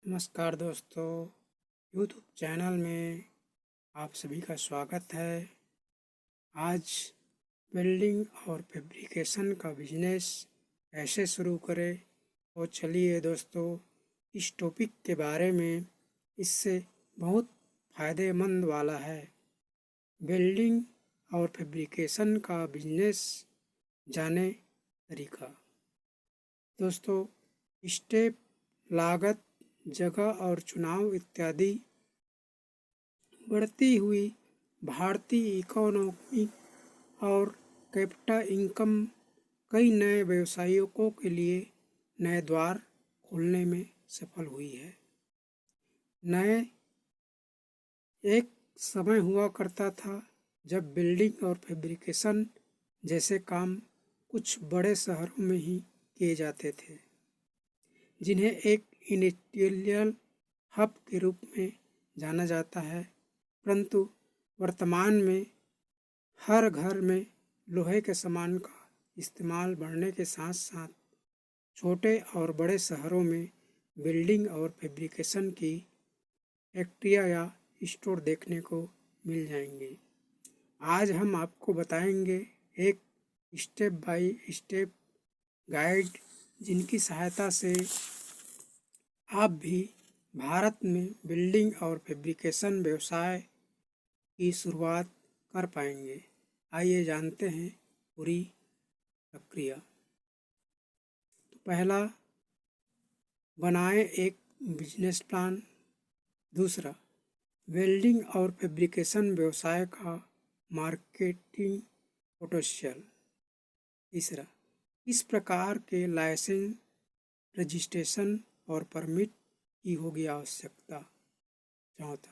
नमस्कार दोस्तों, YouTube channel में आप सभी का स्वागत है। आज वेल्डिंग और फैब्रिकेशन का बिजनेस कैसे शुरू करें, तो चलिए दोस्तों इस टॉपिक के बारे में, इससे बहुत फ़ायदेमंद वाला है। वेल्डिंग और फैब्रिकेशन का बिजनेस जाने तरीका। दोस्तों, स्टेप, लागत, जगह और चुनाव इत्यादि। बढ़ती हुई भारतीय इकोनॉमी और कैपिटा इनकम कई नए व्यवसायियों के लिए नए द्वार खोलने में सफल हुई है। नए एक समय हुआ करता था जब बिल्डिंग और फैब्रिकेशन जैसे काम कुछ बड़े शहरों में ही किए जाते थे, जिन्हें एक इंडस्ट्रियल हब के रूप में जाना जाता है। परंतु वर्तमान में हर घर में लोहे के सामान का इस्तेमाल बढ़ने के साथ साथ छोटे और बड़े शहरों में बिल्डिंग और फैब्रिकेशन की फैक्ट्रियाँ या स्टोर देखने को मिल जाएंगे। आज हम आपको बताएंगे एक स्टेप बाय स्टेप गाइड, जिनकी सहायता से आप भी भारत में बिल्डिंग और फैब्रिकेशन व्यवसाय की शुरुआत कर पाएंगे। आइए जानते हैं पूरी प्रक्रिया। तो पहला, बनाएं एक बिजनेस प्लान। दूसरा, वेल्डिंग और फैब्रिकेशन व्यवसाय का मार्केटिंग पोटेंशियल। तीसरा, किस प्रकार के लाइसेंस, रजिस्ट्रेशन और परमिट की होगी आवश्यकता। चौथा,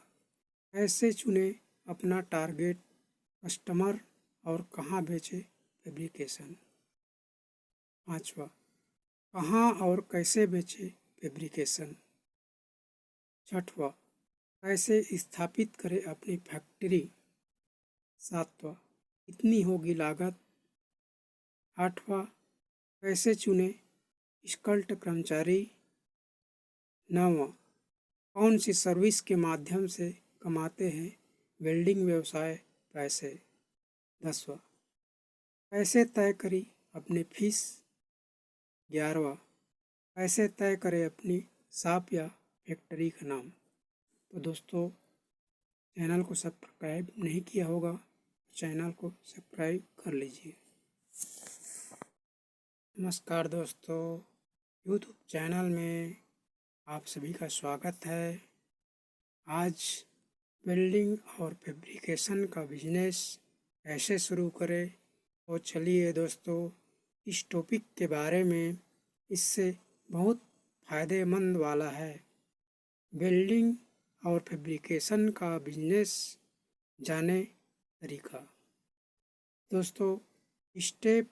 कैसे चुने अपना टारगेट कस्टमर और कहाँ बेचे फैब्रिकेशन। पांचवा, कहाँ और कैसे बेचे फैब्रिकेशन। छठवा, कैसे स्थापित करें अपनी फैक्ट्री। सातवां, कितनी होगी लागत। आठवां, कैसे चुने स्किल्ड कर्मचारी। नौवां, कौन सी सर्विस के माध्यम से कमाते हैं वेल्डिंग व्यवसाय पैसे। 10वां, कैसे तय करी अपनी फीस। 11वां, कैसे तय करें अपनी शॉप या फैक्ट्री का नाम। तो दोस्तों, चैनल को सब्सक्राइब नहीं किया होगा, चैनल को सब्सक्राइब कर लीजिए। नमस्कार दोस्तों, यूट्यूब चैनल में आप सभी का स्वागत है। आज वेल्डिंग और फैब्रिकेशन का बिजनेस कैसे शुरू करें, तो चलिए दोस्तों इस टॉपिक के बारे में, इससे बहुत फ़ायदेमंद वाला है। वेल्डिंग और फैब्रिकेशन का बिजनेस जाने तरीका। दोस्तों, स्टेप,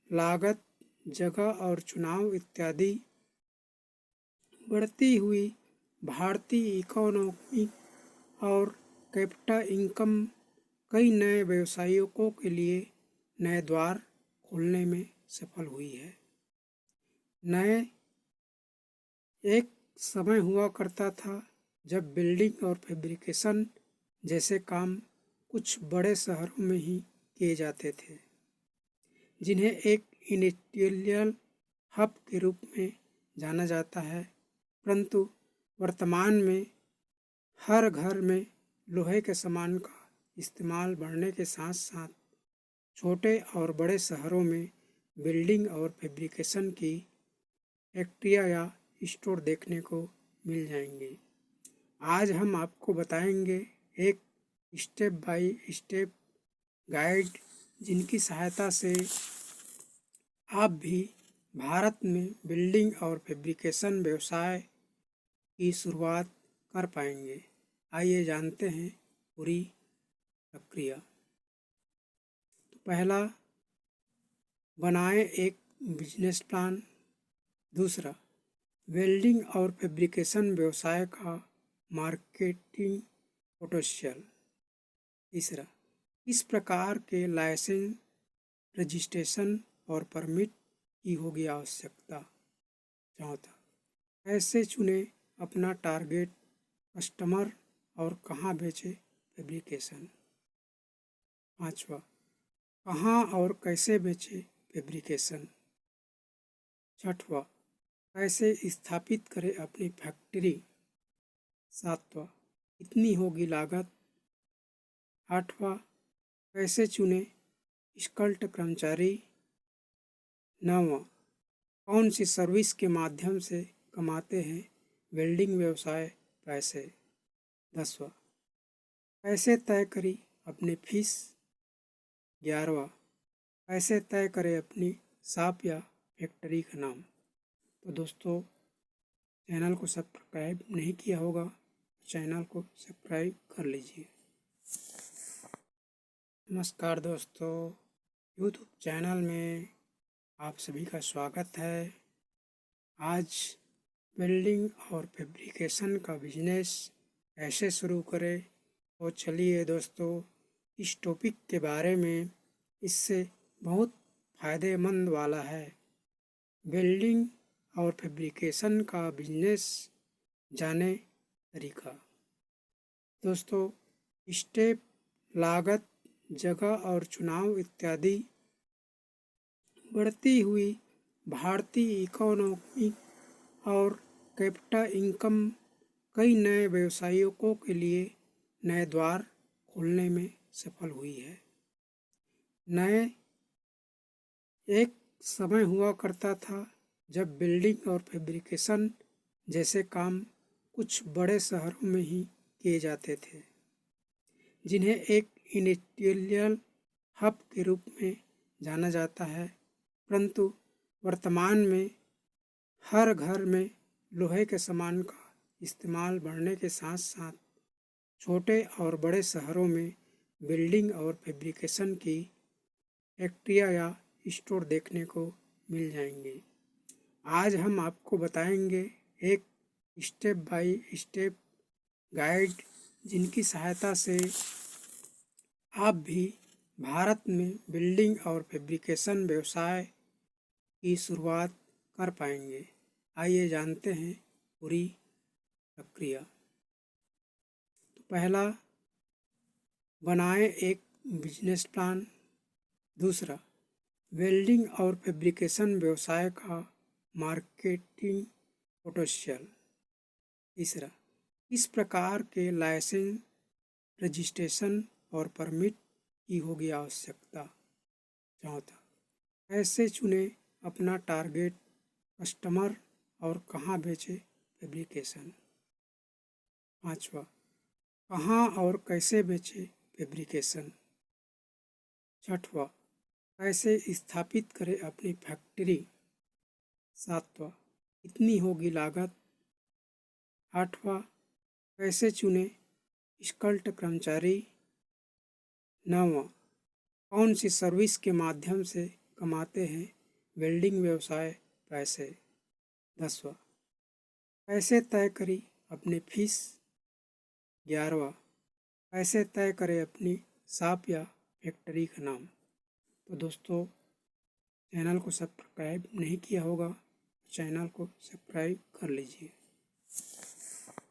लागत, जगह और चुनाव इत्यादि। बढ़ती हुई भारतीय इकोनॉमी और कैपिटा इनकम कई नए व्यवसायियों के लिए नए द्वार खोलने में सफल हुई है। नए एक समय हुआ करता था जब बिल्डिंग और फैब्रिकेशन जैसे काम कुछ बड़े शहरों में ही किए जाते थे, जिन्हें एक इंडस्ट्रियल हब के रूप में जाना जाता है। परंतु वर्तमान में हर घर में लोहे के सामान का इस्तेमाल बढ़ने के साथ साथ छोटे और बड़े शहरों में बिल्डिंग और फैब्रिकेशन की फैक्ट्रियाँ या स्टोर देखने को मिल जाएंगे। आज हम आपको बताएंगे एक स्टेप बाय स्टेप गाइड, जिनकी सहायता से आप भी भारत में बिल्डिंग और फैब्रिकेशन व्यवसाय की शुरुआत कर पाएंगे। आइए जानते हैं पूरी प्रक्रिया। तो पहला, बनाएं एक बिजनेस प्लान। दूसरा, वेल्डिंग और फैब्रिकेशन व्यवसाय का मार्केटिंग पोटेंशियल। तीसरा, किस प्रकार के लाइसेंस, रजिस्ट्रेशन और परमिट की होगी आवश्यकता। चौथा, कैसे चुने अपना टारगेट कस्टमर और कहाँ बेचे फैब्रिकेशन। 5वां, कहाँ और कैसे बेचे फैब्रिकेशन। 6वां, कैसे स्थापित करें अपनी फैक्ट्री। 7वां, कितनी होगी लागत। 8वां, कैसे चुने स्किल्ड कर्मचारी। 9वां, कौन सी सर्विस के माध्यम से कमाते हैं वेल्डिंग व्यवसाय पैसे। 10वां, कैसे तय करी अपनी फीस। 11वां, कैसे तय करें अपनी शॉप या फैक्ट्री का नाम। तो दोस्तों, चैनल को सब्सक्राइब नहीं किया होगा, चैनल को सब्सक्राइब कर लीजिए। नमस्कार दोस्तों, यूट्यूब चैनल में आप सभी का स्वागत है। आज वेल्डिंग और फैब्रिकेशन का बिजनेस कैसे शुरू करें, तो चलिए दोस्तों इस टॉपिक के बारे में, इससे बहुत फ़ायदेमंद वाला है। वेल्डिंग और फैब्रिकेशन का बिजनेस जाने तरीका। दोस्तों, स्टेप, लागत, जगह और चुनाव इत्यादि बढ़ती हुई भारतीय इकोनॉमी और कैपिटल इनकम कई नए व्यवसायियों के लिए नए द्वार खोलने में सफल हुई है। नए एक समय हुआ करता था जब बिल्डिंग और फैब्रिकेशन जैसे काम कुछ बड़े शहरों में ही किए जाते थे, जिन्हें एक इंडस्ट्रियल हब के रूप में जाना जाता है। परंतु वर्तमान में हर घर में लोहे के सामान का इस्तेमाल बढ़ने के साथ साथ छोटे और बड़े शहरों में बिल्डिंग और फैब्रिकेशन की फैक्ट्रियाँ या स्टोर देखने को मिल जाएंगे। आज हम आपको बताएंगे एक स्टेप बाय स्टेप गाइड, जिनकी सहायता से आप भी भारत में बिल्डिंग और फैब्रिकेशन व्यवसाय की शुरुआत कर पाएंगे। आइए जानते हैं पूरी प्रक्रिया। तो पहला, बनाएं एक बिजनेस प्लान। दूसरा, वेल्डिंग और फैब्रिकेशन व्यवसाय का मार्केटिंग पोटेंशियल। तीसरा, किस प्रकार के लाइसेंस, रजिस्ट्रेशन और परमिट की होगी आवश्यकता। चौथा, कैसे चुने अपना टारगेट कस्टमर और कहाँ बेचे फैब्रिकेशन। 5वां, कहाँ और कैसे बेचे फैब्रिकेशन। 6वां, कैसे स्थापित करें अपनी फैक्ट्री। 7वां, कितनी होगी लागत। 8वां, कैसे चुने स्किल्ड कर्मचारी। 9वां, कौन सी सर्विस के माध्यम से कमाते हैं वेल्डिंग व्यवसाय पैसे। 10वां, कैसे तय करी अपनी फीस। 11वां, कैसे तय करें अपनी शॉप या फैक्ट्री का नाम। तो दोस्तों, चैनल को सब्सक्राइब नहीं किया होगा, चैनल को सब्सक्राइब कर लीजिए।